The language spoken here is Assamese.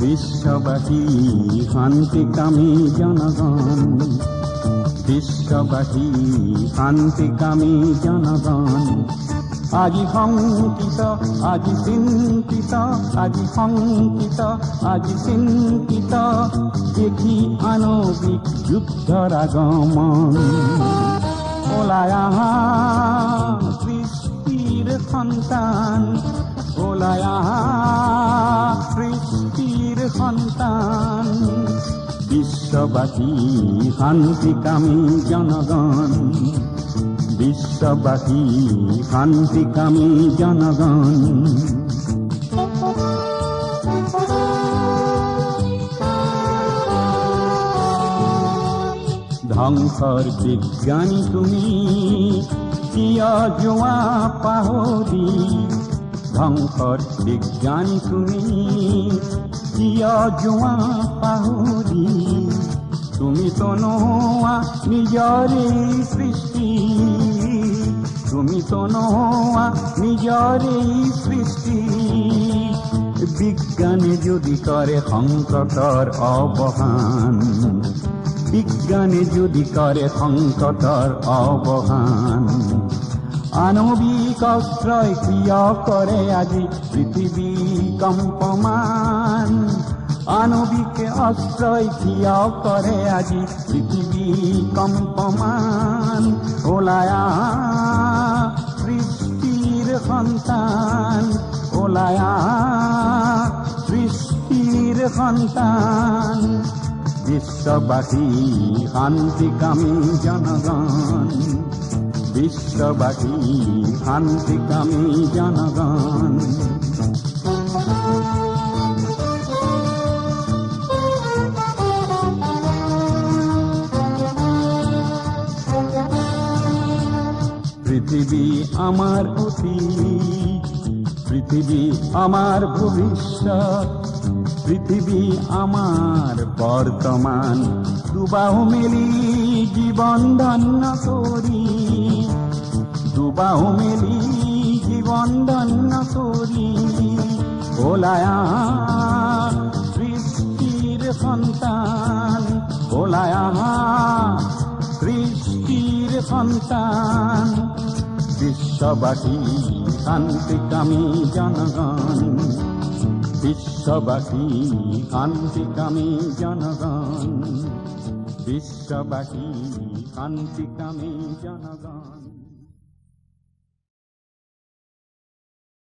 বিশ্ববাসী শান্তিকামী জনগণ, বিশ্ববাসী শান্তিকামী জনগণ, আজি শংকিত, আজি চিন্তিত, আজি শংকিত, আজি চিন্তিত, দেখি আণৱিক যুদ্ধৰ আগমন। ওলাই আহা সৃষ্টিৰ সন্তান, ওলাই আহা সৃষ্টিৰ সন্তান, বিশ্ববাসী শান্তিকামী জনগণ, বিশ্ববাসী শান্তিকামী জনগণ। ধ্বংসৰ বিজ্ঞানী তুমি কিয় যোৱা পাহৰি, ধ্বংসৰ বিজ্ঞানী তুমি কিয় যোৱা পাহৰি, তুমিতো নোহোৱা নিজৰে সৃষ্টি, তুমিতো নোহোৱা নিজৰে সৃষ্টি, বিজ্ঞানে যদি কৰে সংকটৰ অৱসান, বিজ্ঞানে যদি কৰে সংকটৰ অৱসান, আণৱিক অস্ত্ৰই কিয় কৰে আজি পৃথিৱী কম্পমান, আণৱিক অস্ত্ৰই কিয় কৰে আজি পৃথিৱী কম্পমান। ওলাই আহা সৃষ্টিৰ সন্তান, ওলাই আহা সৃষ্টিৰ সন্তান, বিশ্ববাসী শান্তিকামী জনগণ, বিশ্ববাসী শান্তিকামী জনগণ। পৃথিৱী আমাৰ অতীত, পৃথিৱী আমাৰ ভৱিষ্যত, পৃথিৱী আমাৰ বৰ্তমান, দুবাহু মেলি জীৱন ধন্য কৰি, দুবাহু মেলি জীৱন ধন্য কৰি, ওলাই আহা সৃষ্টিৰ সন্তান, ওলাই আহা সৃষ্টিৰ সন্তান, বিশ্ববাসী শান্তিকামী জনগণ, বিশ্ববাসী শান্তিকামী জনগণ, বিশ্ববাসী শান্তিকামী জনগণ।